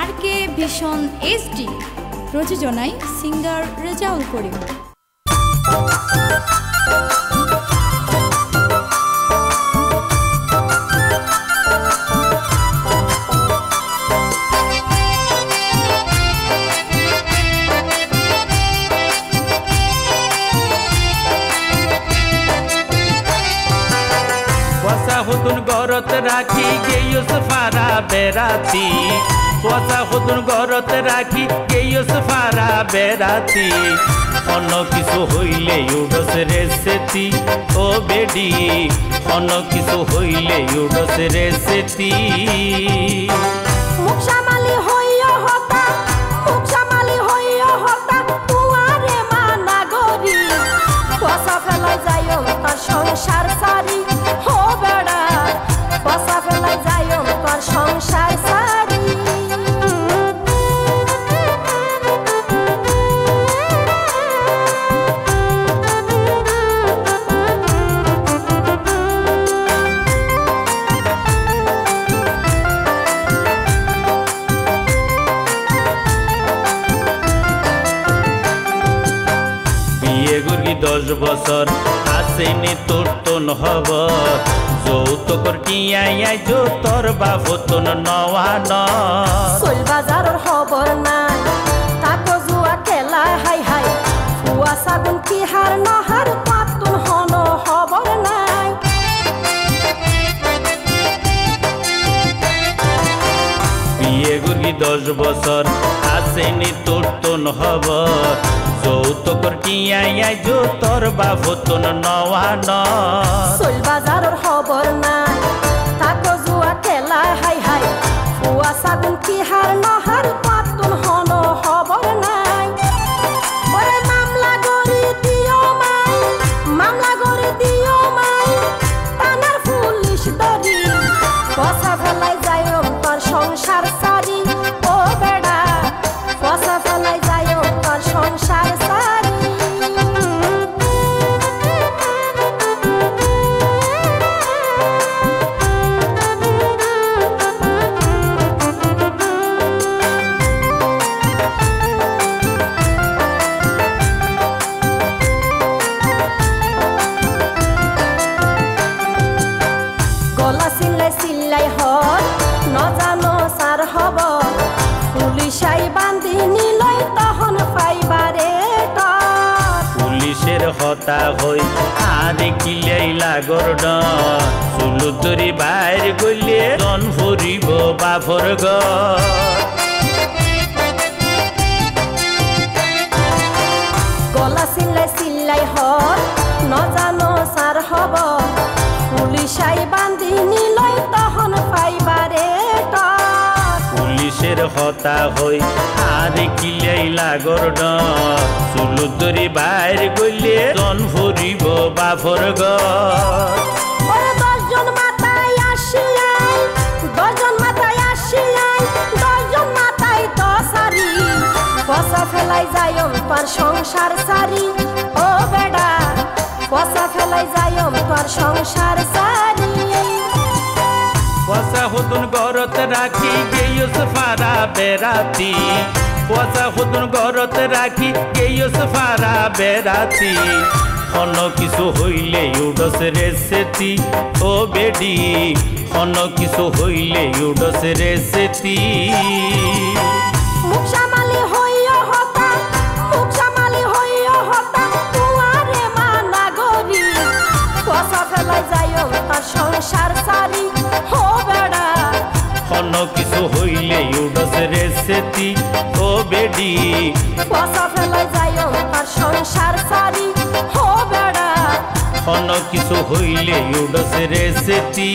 RK vision HD প্রযোজনায় singer Rezaul Karim. হুতুন গরত রাখি গেয়স ফারা বেড়াতি পচা হুতুন গরত রাখি গেয়স ফারা বেড়াতি অন্য কিছু হইলে উডস রেসেতি ও বেডি অন্য কিছু হইলে উডস রেসেতি মুখসামালি হইয়া হতা মুখসামালি হইয়া হতা তুয়ারে মানা গরি পচা ফেলাই যাইও তার সংসার সারি হো বেড়া পচা ফেলাই যাইও তার সংসার সারি বিয়ে করি 10 বছর আসেনি তোর তোন হব যৌতুকর কিয়াই তোর বাপ তোন নওয়া ন সোল বাজারের খবর নাই তাকো জুয়া খেলা হাই হাই ফুয়া সাগুন কি হার নহার পাতুন হন খবর নাই বিয়ে করি 10 বছর আসেনি তোর তোন হব যৌতুকর কিয়াই তোর বাপ তোন নওয়া ন সোল বাজারের খবর নাই তাকো জুয়া খেলা হাই হাই ফুয়া সাগুন কি হার নহার পাতুন হন খবর নাই ওরে মামলা গরি দিও মাই মামলা গরি দিও মাই তানার পুলিশ ধরি পচা ফেলাই যাইও তোর সংসার সারি ও বেড়া পচা ফেলাই যাইও তোর সংসার সারি গলা চিল্লাই চিল্লাই হর নজানো সার হব পুলিশাই বান্ধি নিলই তখন পাইবারে পুলিশের হতা হই আর কিলাই লাগর ন চুলুতরি বাইর গলে জন ফুরিব বাফর গ গলা চিল্লাই চিল্লাই হর নজানো সার হব পুলিশাই বান্ধি নিলই তখন পাইবারে পুলিশের হতা হই আর কিলাই লাগর ন চুলুতরি বাইর গলে জন ফুরিব বাফর গ ওরে 10 জন মাথায় আসিয়াই 10 জন মাথায় আসিয়াই 10 জন মাথায় 10 সারি পচা ফেলাই যাইও তোর সংসার সারি ও বেড়া পচা ফেলাই যাইও তোর সংসার সারি পচা হুতুন গরত রাখি গেয়স ফারা বেড়াতি পচা হুতুন গরত রাখি গেয়স ফারা বেড়াতি অন্য কিছু হইলে উডস রেসেতি ও বেডি অন্য কিছু হইলে উডস রেসেতি মুখসামালি হইয়া হতা মুখসামালি হইয়া হতা তুয়ারে মানা গরি পচা ফেলাই যাইও তার সংসার সারি হো বেড়া অন্য কিছু হইলে উডস রেসেতি ও বেডি পচা ফেলাই যাইও তার সংসার সারি হো বেড়া অন্য কিছু হইলে উডস রেসেতি।